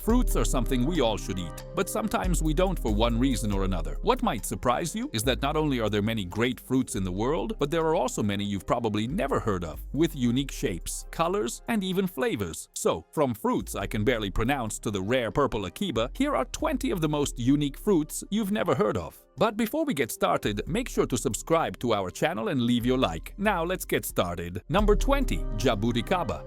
Fruits are something we all should eat, but sometimes we don't for one reason or another. What might surprise you is that not only are there many great fruits in the world, but there are also many you've probably never heard of, with unique shapes, colors, and even flavors. So, from fruits I can barely pronounce to the rare purple akib, here are 20 of the most unique fruits you've never heard of. But before we get started, make sure to subscribe to our channel and leave your like. Now let's get started. Number 20. Jabuda.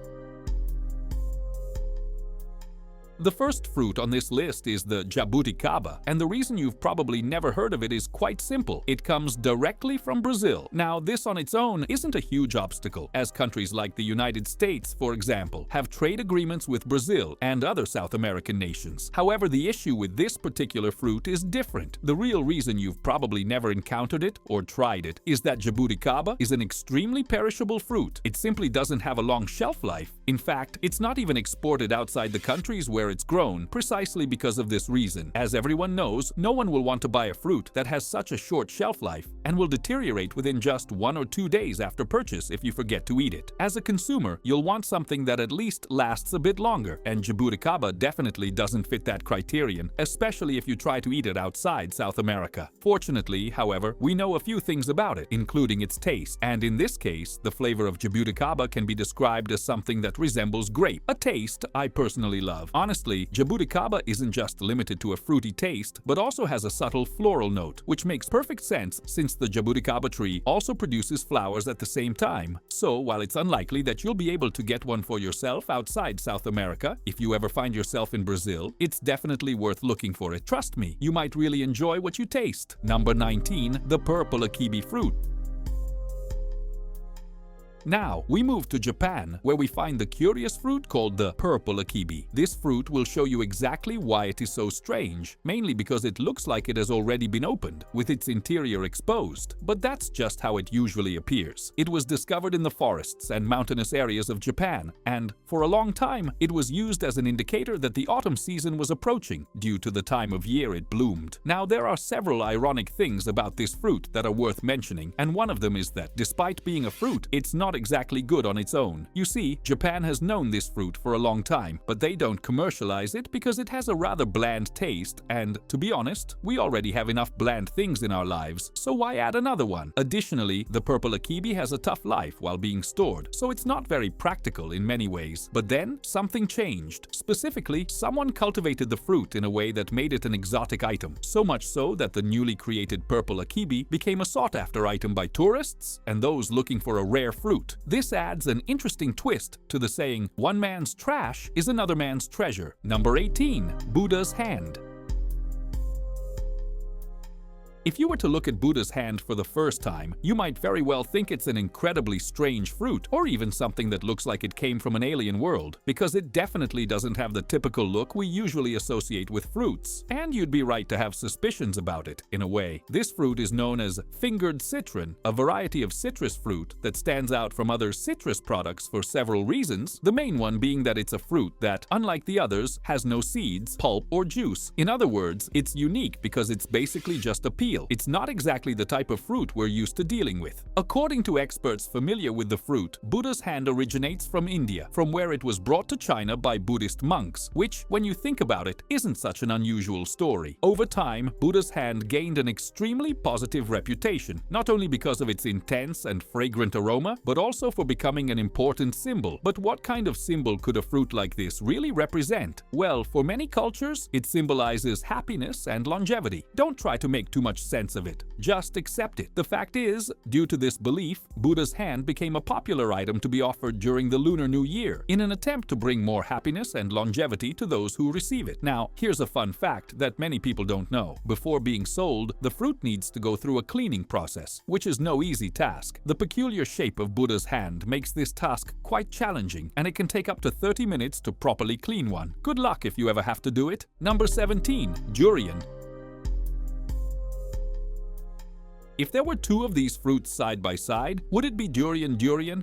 The first fruit on this list is the Jabuda, and the reason you've probably never heard of it is quite simple. It comes directly from Brazil. Now, this on its own isn't a huge obstacle, as countries like the United States, for example, have trade agreements with Brazil and other South American nations. However, the issue with this particular fruit is different. The real reason you've probably never encountered it or tried it is that Jabuda is an extremely perishable fruit. It simply doesn't have a long shelf life. In fact, it's not even exported outside the countries where it's grown, precisely because of this reason. As everyone knows, no one will want to buy a fruit that has such a short shelf life and will deteriorate within just 1 or 2 days after purchase if you forget to eat it. As a consumer, you'll want something that at least lasts a bit longer, and Jabuda definitely doesn't fit that criterion, especially if you try to eat it outside South America. Fortunately, however, we know a few things about it, including its taste, and in this case, the flavor of Jabuda can be described as something that resembles grape, a taste I personally love. Honestly, Jabuda isn't just limited to a fruity taste, but also has a subtle floral note, which makes perfect sense since the Jabuda tree also produces flowers at the same time. So, while it's unlikely that you'll be able to get one for yourself outside South America, if you ever find yourself in Brazil, it's definitely worth looking for it. Trust me, you might really enjoy what you taste. Number 19. The purple akib fruit. Now, we move to Japan, where we find the curious fruit called the purple akib. This fruit will show you exactly why it is so strange, mainly because it looks like it has already been opened, with its interior exposed. But that's just how it usually appears. It was discovered in the forests and mountainous areas of Japan, and for a long time, it was used as an indicator that the autumn season was approaching, due to the time of year it bloomed. Now, there are several ironic things about this fruit that are worth mentioning, and one of them is that, despite being a fruit, it's not exactly good on its own. You see, Japan has known this fruit for a long time, but they don't commercialize it because it has a rather bland taste, and to be honest, we already have enough bland things in our lives, so why add another one? Additionally, the purple akib has a tough life while being stored, so it's not very practical in many ways. But then, something changed. Specifically, someone cultivated the fruit in a way that made it an exotic item, so much so that the newly created purple akib became a sought-after item by tourists and those looking for a rare fruit. This adds an interesting twist to the saying, "One man's trash is another man's treasure." Number 18. Buddha's hand. If you were to look at Buddha's hand for the first time, you might very well think it's an incredibly strange fruit, or even something that looks like it came from an alien world, because it definitely doesn't have the typical look we usually associate with fruits. And you'd be right to have suspicions about it, in a way. This fruit is known as fingered citron, a variety of citrus fruit that stands out from other citrus products for several reasons, the main one being that it's a fruit that, unlike the others, has no seeds, pulp, or juice. In other words, it's unique because it's basically just a peel. It's not exactly the type of fruit we're used to dealing with. According to experts familiar with the fruit, Buddha's hand originates from India, from where it was brought to China by Buddhist monks, which, when you think about it, isn't such an unusual story. Over time, Buddha's hand gained an extremely positive reputation, not only because of its intense and fragrant aroma, but also for becoming an important symbol. But what kind of symbol could a fruit like this really represent? Well, for many cultures, it symbolizes happiness and longevity. Don't try to make too much sense of it. Just accept it. The fact is, due to this belief, Buddha's hand became a popular item to be offered during the Lunar New Year in an attempt to bring more happiness and longevity to those who receive it. Now, here's a fun fact that many people don't know. Before being sold, the fruit needs to go through a cleaning process, which is no easy task. The peculiar shape of Buddha's hand makes this task quite challenging, and it can take up to 30 minutes to properly clean one. Good luck if you ever have to do it. Number 17. Durian. If there were two of these fruits side by side, would it be durian?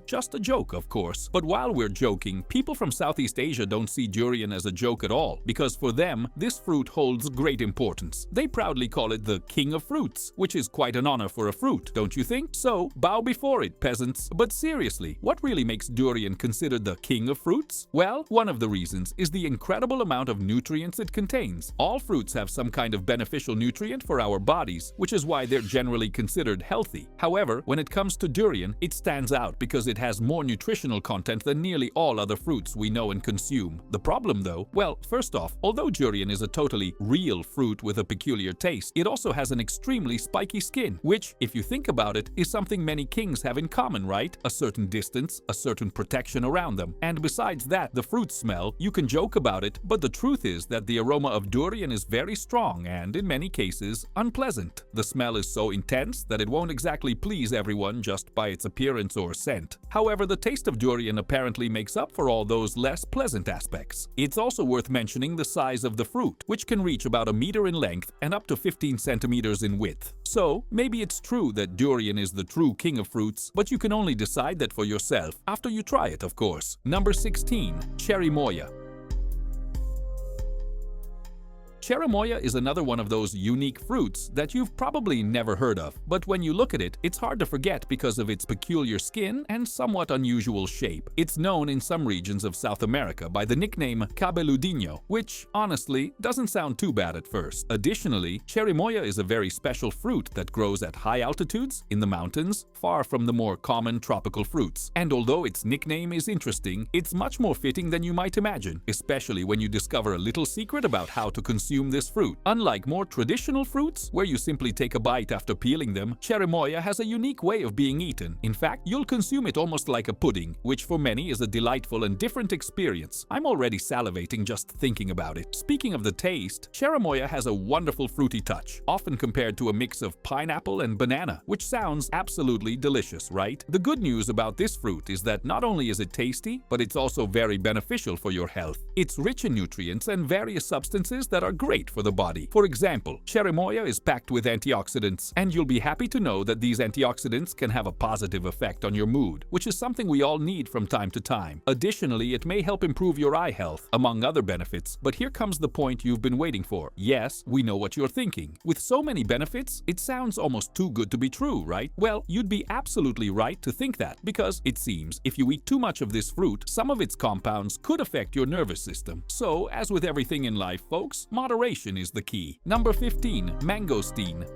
Just a joke, of course. But while we're joking, people from Southeast Asia don't see durian as a joke at all, because for them, this fruit holds great importance. They proudly call it the king of fruits, which is quite an honor for a fruit, don't you think? So, bow before it, peasants. But seriously, what really makes durian considered the king of fruits? Well, one of the reasons is the incredible amount of nutrients it contains. All fruits have some kind of beneficial nutrient for our bodies, which is why they're generally considered healthy. However, when it comes to durian, it stands out because it has more nutritional content than nearly all other fruits we know and consume. The problem though? Well, first off, although durian is a totally real fruit with a peculiar taste, it also has an extremely spiky skin, which, if you think about it, is something many kings have in common, right? A certain distance, a certain protection around them. And besides that, the fruit smell, you can joke about it, but the truth is that the aroma of durian is very strong and, in many cases, unpleasant. The smell is so intense that it won't exactly please everyone just by its appearance or scent. However, the taste of durian apparently makes up for all those less pleasant aspects. It's also worth mentioning the size of the fruit, which can reach about a meter in length and up to 15 centimeters in width. So, maybe it's true that durian is the true king of fruits, but you can only decide that for yourself after you try it, of course. Number 16. Cherrymoya. Cherrymoya is another one of those unique fruits that you've probably never heard of, but when you look at it, it's hard to forget because of its peculiar skin and somewhat unusual shape. It's known in some regions of South America by the nickname cabeludinho, which, honestly, doesn't sound too bad at first. Additionally, Cherrymoya is a very special fruit that grows at high altitudes, in the mountains, far from the more common tropical fruits. And although its nickname is interesting, it's much more fitting than you might imagine, especially when you discover a little secret about how to consume this fruit. Unlike more traditional fruits, where you simply take a bite after peeling them, Cherrymoya has a unique way of being eaten. In fact, you'll consume it almost like a pudding, which for many is a delightful and different experience. I'm already salivating just thinking about it. Speaking of the taste, Cherrymoya has a wonderful fruity touch, often compared to a mix of pineapple and banana, which sounds absolutely delicious, right? The good news about this fruit is that not only is it tasty, but it's also very beneficial for your health. It's rich in nutrients and various substances that are great for the body. For example, Cherrymoya is packed with antioxidants, and you'll be happy to know that these antioxidants can have a positive effect on your mood, which is something we all need from time to time. Additionally, it may help improve your eye health, among other benefits. But here comes the point you've been waiting for. Yes, we know what you're thinking. With so many benefits, it sounds almost too good to be true, right? Well, you'd be absolutely right to think that, because it seems if you eat too much of this fruit, some of its compounds could affect your nervous system. So, as with everything in life, folks, moderation is the key. Number 15. Mangosteen.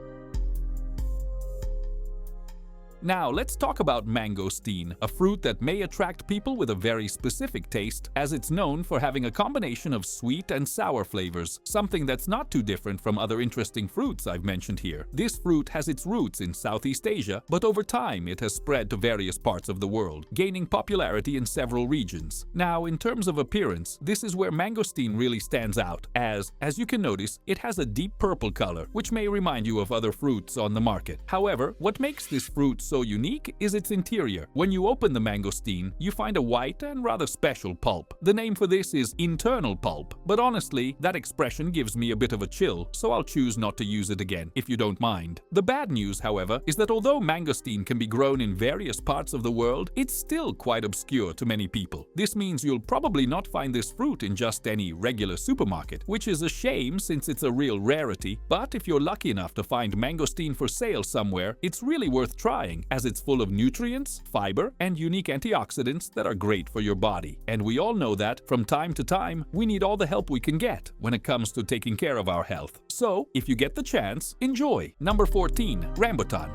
Now, let's talk about mangosteen, a fruit that may attract people with a very specific taste, as it's known for having a combination of sweet and sour flavors, something that's not too different from other interesting fruits I've mentioned here. This fruit has its roots in Southeast Asia, but over time it has spread to various parts of the world, gaining popularity in several regions. Now, in terms of appearance, this is where mangosteen really stands out, as you can notice, it has a deep purple color, which may remind you of other fruits on the market. However, what makes this fruit so unique is its interior. When you open the mangosteen, you find a white and rather special pulp. The name for this is internal pulp, but honestly, that expression gives me a bit of a chill, so I'll choose not to use it again, if you don't mind. The bad news, however, is that although mangosteen can be grown in various parts of the world, it's still quite obscure to many people. This means you'll probably not find this fruit in just any regular supermarket, which is a shame since it's a real rarity, but if you're lucky enough to find mangosteen for sale somewhere, it's really worth trying, as it's full of nutrients, fiber, and unique antioxidants that are great for your body. And we all know that, from time to time, we need all the help we can get when it comes to taking care of our health. So, if you get the chance, enjoy! Number 14. Rambutan.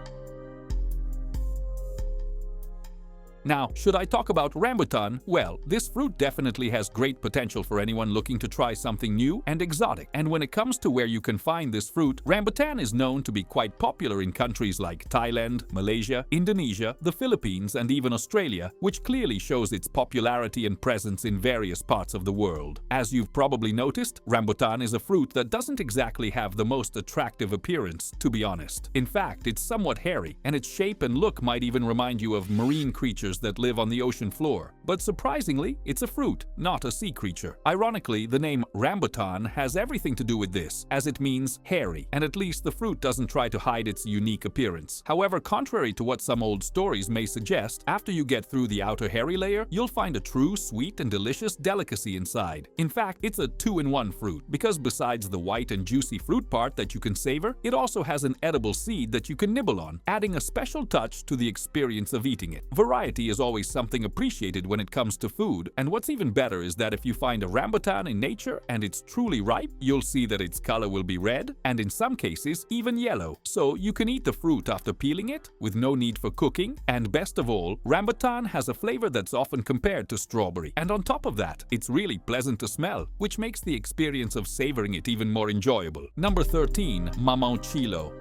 Now, should I talk about rambutan? Well, this fruit definitely has great potential for anyone looking to try something new and exotic. And when it comes to where you can find this fruit, rambutan is known to be quite popular in countries like Thailand, Malaysia, Indonesia, the Philippines, and even Australia, which clearly shows its popularity and presence in various parts of the world. As you've probably noticed, rambutan is a fruit that doesn't exactly have the most attractive appearance, to be honest. In fact, it's somewhat hairy, and its shape and look might even remind you of marine creatures creatures that live on the ocean floor. But surprisingly, it's a fruit, not a sea creature. Ironically, the name Rambutan has everything to do with this, as it means hairy, and at least the fruit doesn't try to hide its unique appearance. However, contrary to what some old stories may suggest, after you get through the outer hairy layer, you'll find a true sweet and delicious delicacy inside. In fact, it's a two-in-one fruit, because besides the white and juicy fruit part that you can savor, it also has an edible seed that you can nibble on, adding a special touch to the experience of eating it. Variety is always something appreciated when it comes to food, and what's even better is that if you find a rambutan in nature and it's truly ripe, you'll see that its color will be red, and in some cases, even yellow. So you can eat the fruit after peeling it, with no need for cooking, and best of all, rambutan has a flavor that's often compared to strawberry. And on top of that, it's really pleasant to smell, which makes the experience of savoring it even more enjoyable. Number 13. Mamchilo.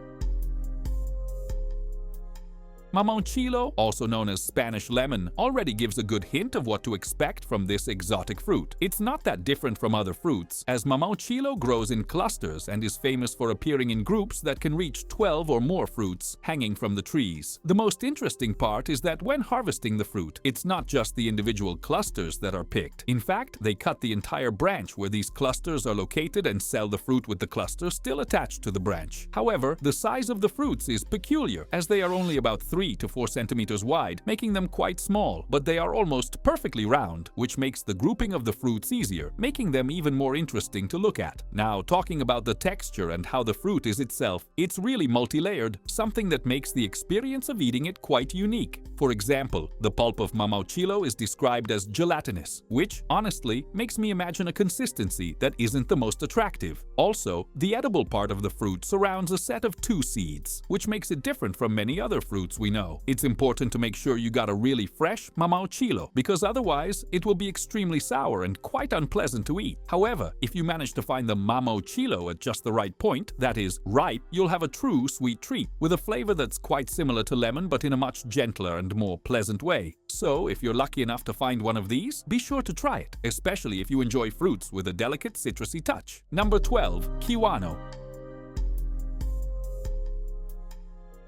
Mamchilo, also known as Spanish lemon, already gives a good hint of what to expect from this exotic fruit. It's not that different from other fruits, as Mamchilo grows in clusters and is famous for appearing in groups that can reach 12 or more fruits hanging from the trees. The most interesting part is that when harvesting the fruit, it's not just the individual clusters that are picked. In fact, they cut the entire branch where these clusters are located and sell the fruit with the cluster still attached to the branch. However, the size of the fruits is peculiar, as they are only about 3 to 4 centimeters wide, making them quite small, but they are almost perfectly round, which makes the grouping of the fruits easier, making them even more interesting to look at. Now, talking about the texture and how the fruit is itself, it's really multi-layered, something that makes the experience of eating it quite unique. For example, the pulp of Mamchilo is described as gelatinous, which, honestly, makes me imagine a consistency that isn't the most attractive. Also, the edible part of the fruit surrounds a set of 2 seeds, which makes it different from many other fruits we know. It's important to make sure you got a really fresh Mamchilo, because otherwise it will be extremely sour and quite unpleasant to eat. However, if you manage to find the Mamchilo at just the right point, that is, ripe, you'll have a true sweet treat, with a flavor that's quite similar to lemon but in a much gentler and more pleasant way. So, if you're lucky enough to find one of these, be sure to try it, especially if you enjoy fruits with a delicate citrusy touch. Number 12. Kuwano.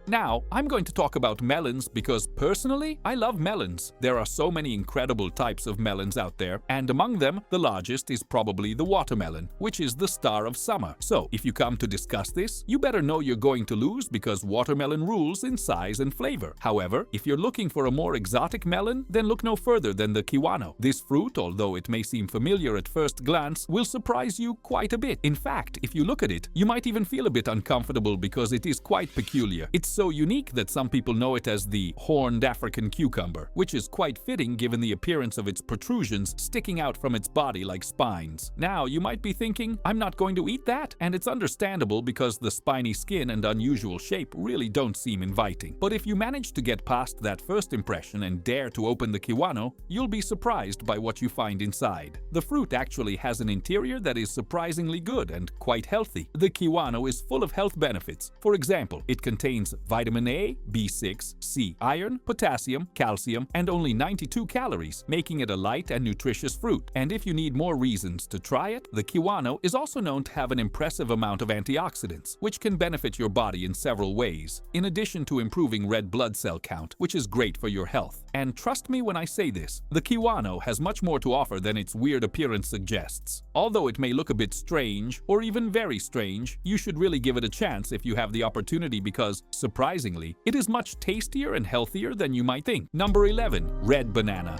Now, I'm going to talk about melons because personally, I love melons. There are so many incredible types of melons out there, and among them, the largest is probably the watermelon, which is the star of summer. So, if you come to discuss this, you better know you're going to lose because watermelon rules in size and flavor. However, if you're looking for a more exotic melon, then look no further than the Kuwano. This fruit, although it may seem familiar at first glance, will surprise you quite a bit. In fact, if you look at it, you might even feel a bit uncomfortable because it is quite peculiar. It's so unique that some people know it as the horned African cucumber, which is quite fitting given the appearance of its protrusions sticking out from its body like spines. Now, you might be thinking, I'm not going to eat that, and it's understandable because the spiny skin and unusual shape really don't seem inviting. But if you manage to get past that first impression and dare to open the Kuwano, you'll be surprised by what you find inside. The fruit actually has an interior that is surprisingly good and quite healthy. The Kuwano is full of health benefits. For example, it contains vitamin A, B6, C, iron, potassium, calcium, and only 92 calories, making it a light and nutritious fruit. And if you need more reasons to try it, the Kuwano is also known to have an impressive amount of antioxidants, which can benefit your body in several ways, in addition to improving red blood cell count, which is great for your health. And trust me when I say this, the Kuwano has much more to offer than its weird appearance suggests. Although it may look a bit strange, or even very strange, you should really give it a chance if you have the opportunity because, surprisingly, it is much tastier and healthier than you might think. Number 11. Red banana.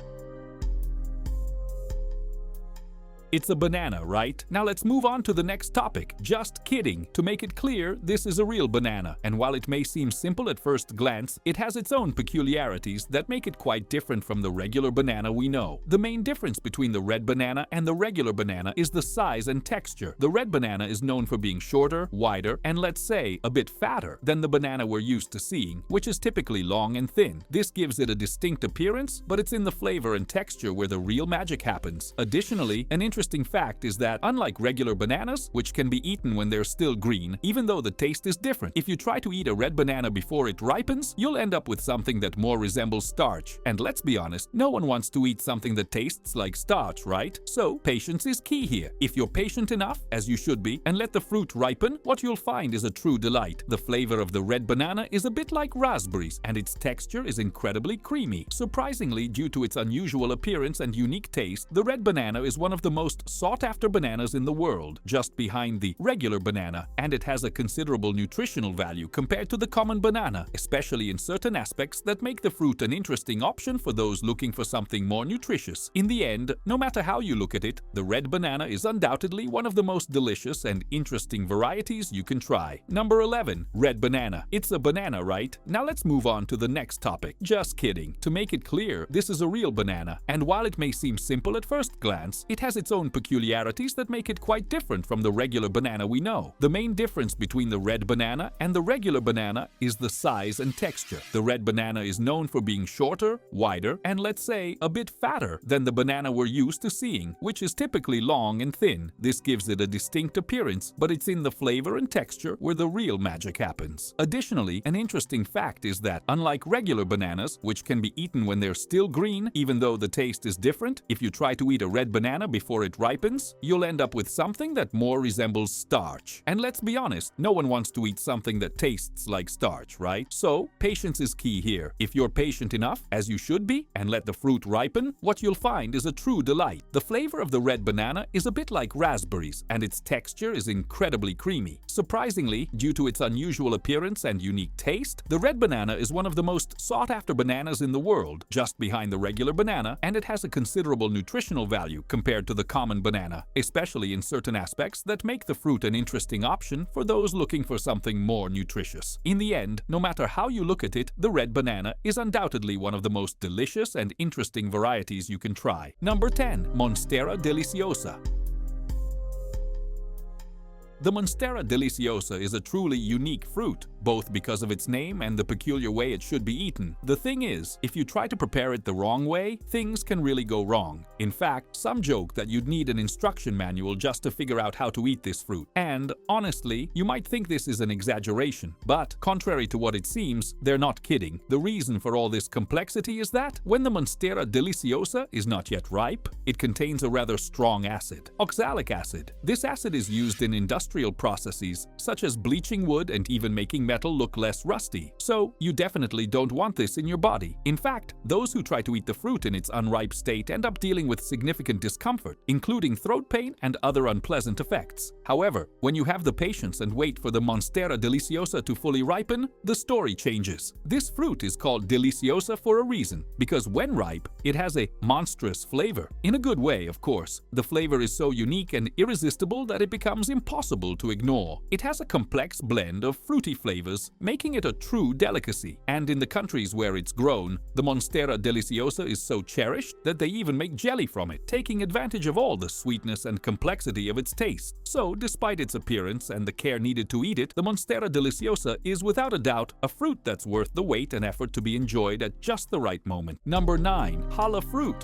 It's a banana, right? Now let's move on to the next topic. Just kidding. To make it clear, this is a real banana, and while it may seem simple at first glance, it has its own peculiarities that make it quite different from the regular banana we know. The main difference between the red banana and the regular banana is the size and texture. The red banana is known for being shorter, wider, and let's say, a bit fatter than the banana we're used to seeing, which is typically long and thin. This gives it a distinct appearance, but it's in the flavor and texture where the real magic happens. Additionally, an interesting interesting fact is that unlike regular bananas, which can be eaten when they're still green, even though the taste is different, if you try to eat a red banana before it ripens, you'll end up with something that more resembles starch. And let's be honest, no one wants to eat something that tastes like starch, right? So, patience is key here. If you're patient enough, as you should be, and let the fruit ripen, what you'll find is a true delight. The flavor of the red banana is a bit like raspberries, and its texture is incredibly creamy. Surprisingly, due to its unusual appearance and unique taste, the red banana is one of the most sought-after bananas in the world, just behind the regular banana, and it has a considerable nutritional value compared to the common banana, especially in certain aspects that make the fruit an interesting option for those looking for something more nutritious. In the end, no matter how you look at it, the red banana is undoubtedly one of the most delicious and interesting varieties you can try. Number 11. Red banana. It's a banana, right? Now let's move on to the next topic. Just kidding. To make it clear, this is a real banana, and while it may seem simple at first glance, it has its own peculiarities that make it quite different from the regular banana we know. The main difference between the red banana and the regular banana is the size and texture. The red banana is known for being shorter, wider, and let's say a bit fatter than the banana we're used to seeing, which is typically long and thin. This gives it a distinct appearance, but it's in the flavor and texture where the real magic happens. Additionally, an interesting fact is that unlike regular bananas, which can be eaten when they're still green, even though the taste is different, if you try to eat a red banana before it ripens, you'll end up with something that more resembles starch. And let's be honest, no one wants to eat something that tastes like starch, right? So, patience is key here. If you're patient enough, as you should be, and let the fruit ripen, what you'll find is a true delight. The flavor of the red banana is a bit like raspberries, and its texture is incredibly creamy. Surprisingly, due to its unusual appearance and unique taste, the red banana is one of the most sought-after bananas in the world, just behind the regular banana, and it has a considerable nutritional value compared to the common banana, especially in certain aspects that make the fruit an interesting option for those looking for something more nutritious. In the end, no matter how you look at it, the red banana is undoubtedly one of the most delicious and interesting varieties you can try. Number 10. Monstera Deliciosa. The Monstera Deliciosa is a truly unique fruit, both because of its name and the peculiar way it should be eaten. The thing is, if you try to prepare it the wrong way, things can really go wrong. In fact, some joke that you'd need an instruction manual just to figure out how to eat this fruit. And, honestly, you might think this is an exaggeration, but, contrary to what it seems, they're not kidding. The reason for all this complexity is that, when the Monstera Deliciosa is not yet ripe, it contains a rather strong acid, oxalic acid. This acid is used in industrial processes, such as bleaching wood and even making metal look less rusty. So, you definitely don't want this in your body. In fact, those who try to eat the fruit in its unripe state end up dealing with significant discomfort, including throat pain and other unpleasant effects. However, when you have the patience and wait for the Monstera Deliciosa to fully ripen, the story changes. This fruit is called Deliciosa for a reason, because when ripe, it has a monstrous flavor. In a good way, of course. The flavor is so unique and irresistible that it becomes impossible to ignore. It has a complex blend of fruity flavors, making it a true delicacy. And in the countries where it's grown, the Monstera Deliciosa is so cherished that they even make jelly from it, taking advantage of all the sweetness and complexity of its taste. So, despite its appearance and the care needed to eat it, the Monstera Deliciosa is without a doubt a fruit that's worth the wait and effort to be enjoyed at just the right moment. Number 9. Halafruit.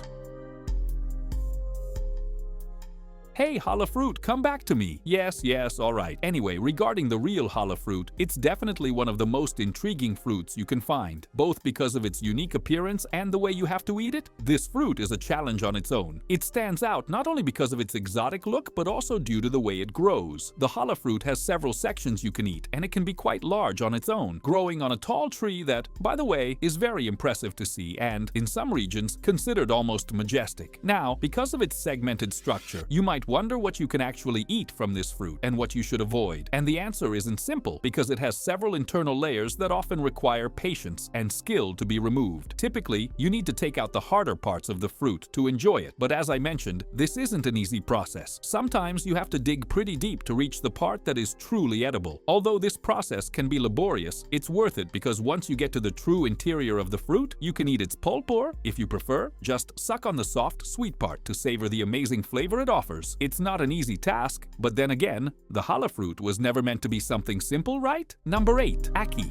Hey, Halafruit, come back to me. Yes, alright. Anyway, regarding the real Halafruit, it's definitely one of the most intriguing fruits you can find, both because of its unique appearance and the way you have to eat it. This fruit is a challenge on its own. It stands out not only because of its exotic look, but also due to the way it grows. The Halafruit has several sections you can eat, and it can be quite large on its own, growing on a tall tree that, by the way, is very impressive to see and, in some regions, considered almost majestic. Now, because of its segmented structure, you might wonder what you can actually eat from this fruit and what you should avoid. And the answer isn't simple, because it has several internal layers that often require patience and skill to be removed. Typically, you need to take out the harder parts of the fruit to enjoy it, but as I mentioned, this isn't an easy process. Sometimes you have to dig pretty deep to reach the part that is truly edible. Although this process can be laborious, it's worth it because once you get to the true interior of the fruit, you can eat its pulp or, if you prefer, just suck on the soft, sweet part to savor the amazing flavor it offers. It's not an easy task, but then again, the Halafruit was never meant to be something simple, right? Number 8. Akib.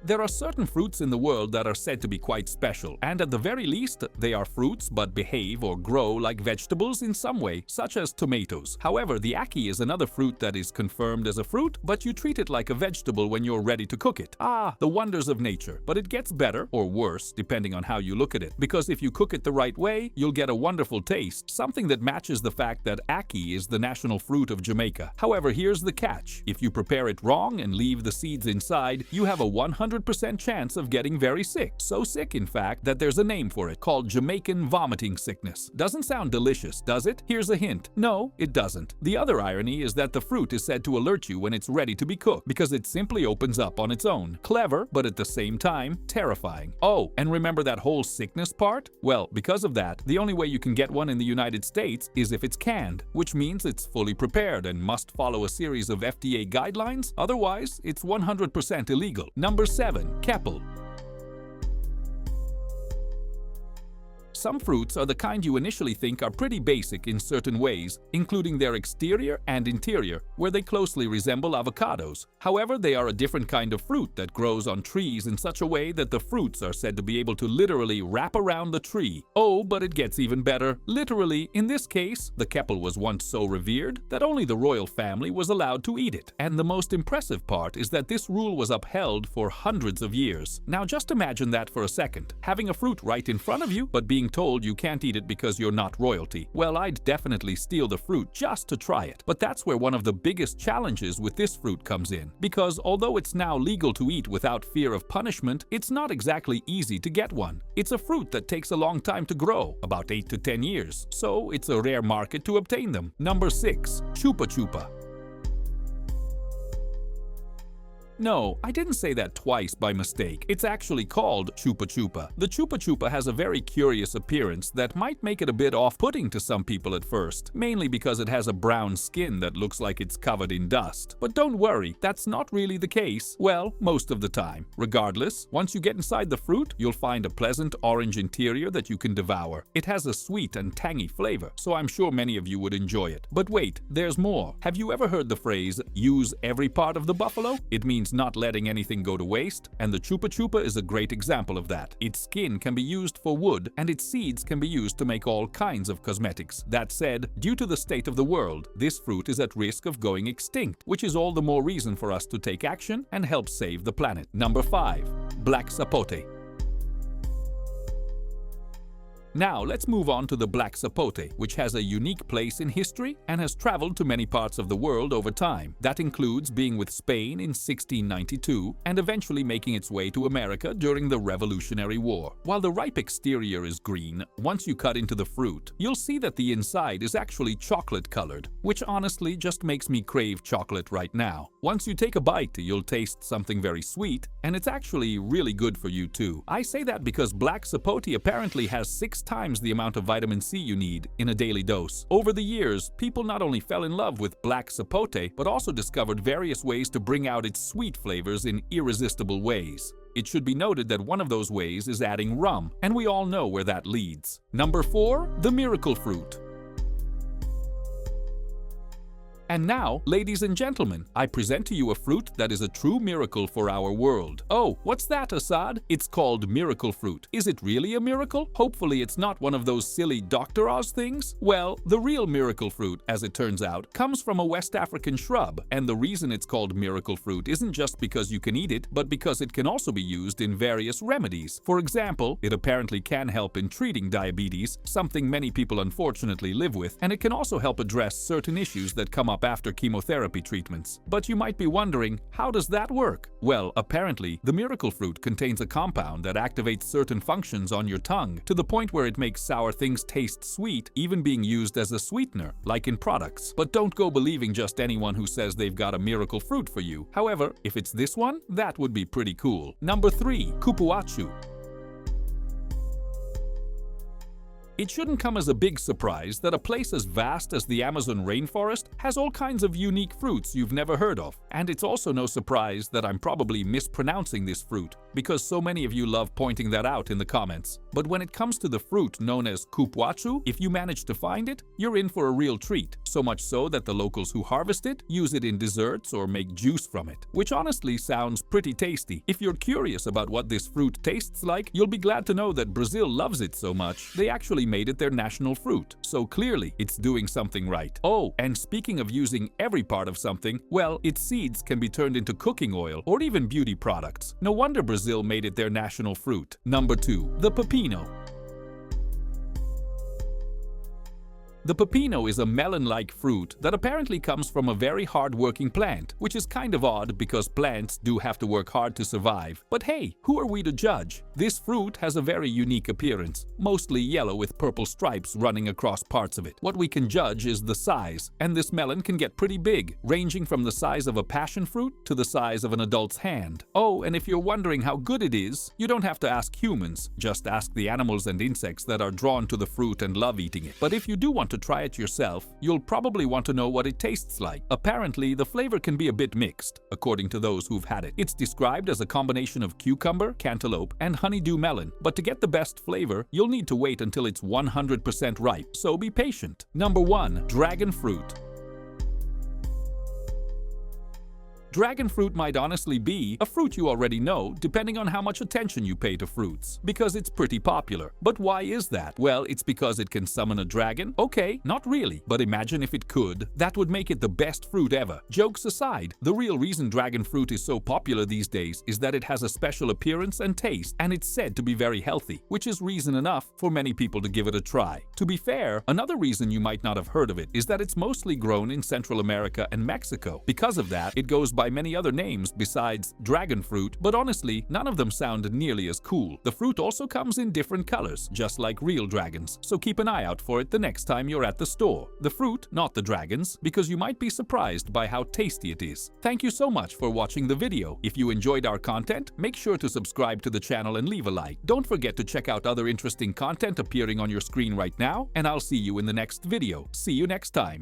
There are certain fruits in the world that are said to be quite special, and at the very least, they are fruits but behave or grow like vegetables in some way, such as tomatoes. However, the akib is another fruit that is confirmed as a fruit, but you treat it like a vegetable when you're ready to cook it. Ah, the wonders of nature. But it gets better, or worse, depending on how you look at it, because if you cook it the right way, you'll get a wonderful taste, something that matches the fact that akib is the national fruit of Jamaica. However, here's the catch. If you prepare it wrong and leave the seeds inside, you have a 100% chance of getting very sick. So sick, in fact, that there's a name for it, called Jamaican vomiting sickness. Doesn't sound delicious, does it? Here's a hint. No, it doesn't. The other irony is that the fruit is said to alert you when it's ready to be cooked, because it simply opens up on its own. Clever, but at the same time, terrifying. Oh, and remember that whole sickness part? Well, because of that, the only way you can get one in the United States is if it's canned, which means it's fully prepared and must follow a series of FDA guidelines. Otherwise, it's 100% illegal. Number 7. Keell. Some fruits are the kind you initially think are pretty basic in certain ways, including their exterior and interior, where they closely resemble avocados. However, they are a different kind of fruit that grows on trees in such a way that the fruits are said to be able to literally wrap around the tree. Oh, but it gets even better. Literally, in this case, the Keell was once so revered that only the royal family was allowed to eat it. And the most impressive part is that this rule was upheld for hundreds of years. Now just imagine that for a second. Having a fruit right in front of you, but being told you can't eat it because you're not royalty. Well, I'd definitely steal the fruit just to try it. But that's where one of the biggest challenges with this fruit comes in. Because although it's now legal to eat without fear of punishment, it's not exactly easy to get one. It's a fruit that takes a long time to grow, about 8 to 10 years, so it's a rare market to obtain them. Number 6. Chupa Chupa. No, I didn't say that twice by mistake. It's actually called Chupa Chupa. The Chupa Chupa has a very curious appearance that might make it a bit off-putting to some people at first, mainly because it has a brown skin that looks like it's covered in dust. But don't worry, that's not really the case. Well, most of the time. Regardless, once you get inside the fruit, you'll find a pleasant orange interior that you can devour. It has a sweet and tangy flavor, so I'm sure many of you would enjoy it. But wait, there's more. Have you ever heard the phrase, use every part of the buffalo? It means not letting anything go to waste, and the Chupa Chupa is a great example of that. Its skin can be used for wood, and its seeds can be used to make all kinds of cosmetics. That said, due to the state of the world, this fruit is at risk of going extinct, which is all the more reason for us to take action and help save the planet. Number 5. Black Sapote. Now, let's move on to the black sapote, which has a unique place in history and has traveled to many parts of the world over time. That includes being with Spain in 1692 and eventually making its way to America during the Revolutionary War. While the ripe exterior is green, once you cut into the fruit, you'll see that the inside is actually chocolate-colored, which honestly just makes me crave chocolate right now. Once you take a bite, you'll taste something very sweet, and it's actually really good for you too. I say that because black sapote apparently has 6 times the amount of vitamin C you need in a daily dose. Over the years, people not only fell in love with black sapote, but also discovered various ways to bring out its sweet flavors in irresistible ways. It should be noted that one of those ways is adding rum, and we all know where that leads. Number 4. The miracle fruit. And now, ladies and gentlemen, I present to you a fruit that is a true miracle for our world. Oh, what's that, Assad? It's called miracle fruit. Is it really a miracle? Hopefully it's not one of those silly Dr. Oz things. Well, the real miracle fruit, as it turns out, comes from a West African shrub, and the reason it's called miracle fruit isn't just because you can eat it, but because it can also be used in various remedies. For example, it apparently can help in treating diabetes, something many people unfortunately live with, and it can also help address certain issues that come up after chemotherapy treatments. But you might be wondering, how does that work? Well, apparently, the miracle fruit contains a compound that activates certain functions on your tongue to the point where it makes sour things taste sweet, even being used as a sweetener, like in products. But don't go believing just anyone who says they've got a miracle fruit for you. However, if it's this one, that would be pretty cool. Number 3. Kubuatu. It shouldn't come as a big surprise that a place as vast as the Amazon rainforest has all kinds of unique fruits you've never heard of. And it's also no surprise that I'm probably mispronouncing this fruit, because so many of you love pointing that out in the comments. But when it comes to the fruit known as Kubuatu, if you manage to find it, you're in for a real treat. So much so that the locals who harvest it use it in desserts or make juice from it, which honestly sounds pretty tasty. If you're curious about what this fruit tastes like, you'll be glad to know that Brazil loves it so much, they actually made it their national fruit. So clearly, it's doing something right. Oh, and speaking of using every part of something, well, its seeds can be turned into cooking oil or even beauty products. No wonder Brazil made it their national fruit. Number 2. The Papino. The papino is a melon-like fruit that apparently comes from a very hard-working plant, which is kind of odd because plants do have to work hard to survive. But hey, who are we to judge? This fruit has a very unique appearance, mostly yellow with purple stripes running across parts of it. What we can judge is the size, and this melon can get pretty big, ranging from the size of a passion fruit to the size of an adult's hand. Oh, and if you're wondering how good it is, you don't have to ask humans, just ask the animals and insects that are drawn to the fruit and love eating it. But if you do want to try it yourself, you'll probably want to know what it tastes like. Apparently, the flavor can be a bit mixed, according to those who've had it. It's described as a combination of cucumber, cantaloupe, and honeydew melon. But to get the best flavor, you'll need to wait until it's 100% ripe, so be patient. Number 1. Dragon fruit. Dragon fruit might honestly be a fruit you already know, depending on how much attention you pay to fruits, because it's pretty popular. But why is that? Well, it's because it can summon a dragon? Okay, not really, but imagine if it could. That would make it the best fruit ever. Jokes aside, the real reason dragon fruit is so popular these days is that it has a special appearance and taste, and it's said to be very healthy, which is reason enough for many people to give it a try. To be fair, another reason you might not have heard of it is that it's mostly grown in Central America and Mexico. Because of that, it goes by many other names besides dragon fruit, but honestly, none of them sound nearly as cool. The fruit also comes in different colors, just like real dragons, so keep an eye out for it the next time you're at the store. The fruit, not the dragons, because you might be surprised by how tasty it is. Thank you so much for watching the video. If you enjoyed our content, make sure to subscribe to the channel and leave a like. Don't forget to check out other interesting content appearing on your screen right now, and I'll see you in the next video. See you next time.